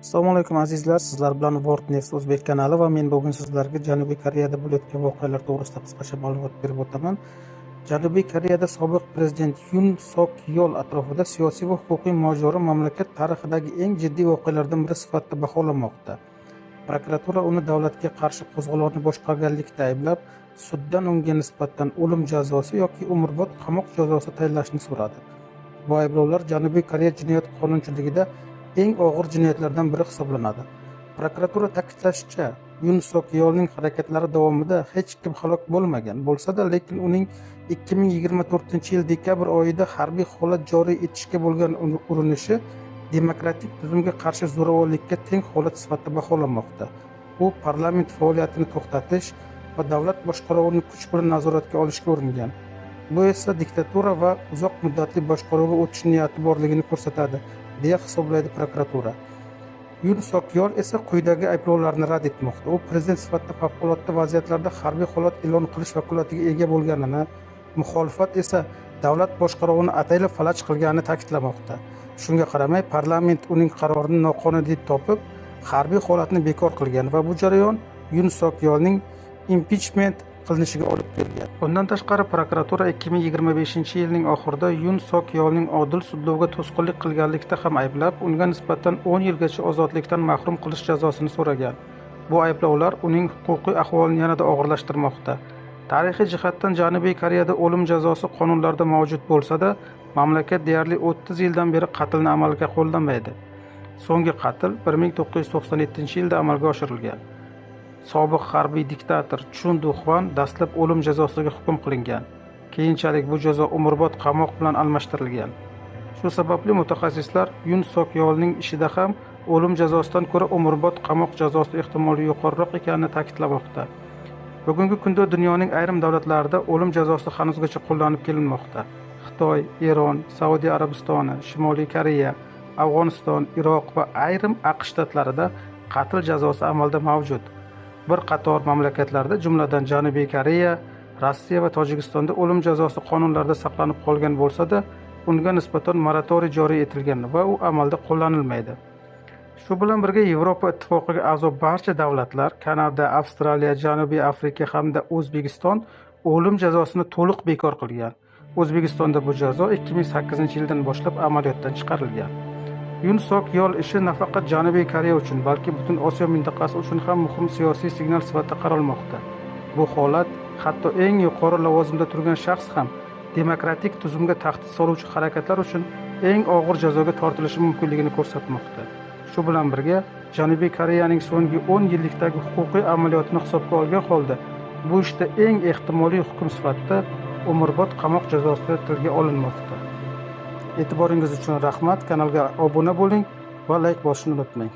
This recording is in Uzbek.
Assalomu alaykum azizlar, sizlar bilan World News O'zbek kanali va men bugun sizlarga Janubiy Koreyada bo'layotgan voqealar to'g'risida qisqacha ma'lumot berib o'taman. Janubiy Koreyada sobiq prezident Yun Sok Yeol atrofida siyosiy va huquqiy mojaro mamlakat tarixidagi eng jiddiy voqealardan biri sifatida baholanmoqda. Prokuratura uni davlatga qarshi qo'zg'olonni boshqarganlikda ayblab, suddan unga nisbatan o'lim jazosi yoki umrbod qamoq jazosi tayinlashni so'radi. Bu ayblovlar Janubiy Koreya jinoyat qonunchiligida eng og'ir jinoyatlardan biri hisoblanadi. Prokuratura ta'kidlashicha, Yun Sok Yeolning harakatlari davomida hech kim halok bo'lmagan bo'lsa-da, lekin uning 2024-yil dekabr oyida harbiy holat joriy etishga bo'lgan urinishi demokratik tuzumga qarshi zo'ravonlikka teng holat sifatida baholanmoqda. U parlament faoliyatini to'xtatish va davlat boshqaruvini kuch bilan nazoratga olishga uringan. Bu esa diktatura va uzoq muddatli boshqaruvga o'tish niyati borligini ko'rsatadi, deya hisoblaydi prokuratura. Yun Sok Yeol esa quyidagi ayblovlarni rad etmoqda. U prezident sifatida favqulodda vaziyatlarda harbiy holat e'lon qilish vakolatiga ega bo'lganini, muxolifat esa davlat boshqaruvini ataylab falaj qilganini ta'kidlamoqda. Shunga qaramay, parlament uning qarorini noqonuniy deb topib, harbiy holatni bekor qilgan va bu jarayon Yun Sok Yeolning impichment qilinishiga olib kelgan. Bundan tashqari, prokuratura 2025-yilning oxirida Yun Sok Yeolning odil sudlovga to'sqinlik qilganlikda ham ayblab, unga nisbatan 10 yilgacha ozodlikdan mahrum qilish jazosini so'ragan. Bu ayblovlar uning huquqiy ahvolini yanada og'irlashtirmoqda. Tarixiy jihatdan Janubiy Koreyada o'lim jazosi qonunlarda mavjud bo'lsa-da, mamlakat deyarli 30 yildan beri qatlni amalga qo'llamaydi. So'nggi qatl 1997-yilda amalga oshirilgan. Sobiq harbiy diktator Chun Du-hwan dastlab o'lim jazosiga hukm qilingan. Keyinchalik bu jazo umrbod qamoq bilan almashtirilgan. Shu sababli mutaxassislar Yun Sok Yeolning ishida ham o'lim jazosidan ko'ra umrbod qamoq jazosi ehtimoli yuqoriroq ekanini ta'kidlamoqda. Bugungi kunda dunyoning ayrim davlatlarida o'lim jazosi hanuzgacha qo'llanib kelinmoqda. Xitoy, Eron, Saudiya Arabistoni, Shimoliy Koreya, Afg'oniston, Iroq va ayrim AQSh shtatlarida qatl jazosi amalda mavjud. Bir qator mamlakatlarda, jumladan Janubiy Koreya, Rossiya va Tojikistonda o'lim jazosi qonunlarida saqlanib qolgan bo'lsa-da, unga nisbatan moratoriy joriy etilgan va u amalda qo'llanilmaydi. Shu bilan birga Yevropa ittifoqiga a'zo barcha davlatlar, Kanada, Avstraliya, Janubiy Afrika hamda O'zbekiston o'lim jazosini to'liq bekor qilgan. O'zbekistonda bu jazo 2008-yildan boshlab amaliyotdan chiqarilgan. Yun Sok Yeol ishi nafaqat Janubiy Koreya uchun, balki butun Osiyo mintaqasi uchun ham muhim siyosiy signal sifatida qaralmoqda. Bu holat hatto eng yuqori lavozimda turgan shaxs ham demokratik tuzumga tahdid soluvchi harakatlar uchun eng og'ir jazoga tortilishi mumkinligini ko'rsatmoqda. Shu bilan birga, Janubiy Koreyaning so'nggi 10 yillikdagi huquqiy amaliyotini hisobga olgan holda, bu ishda eng ehtimoliy hukm sifatida umrbod qamoq jazosi tilga olinmoqda. E'tiboringiz uchun rahmat. Kanalga obuna bo'ling va layk bosishni unutmang.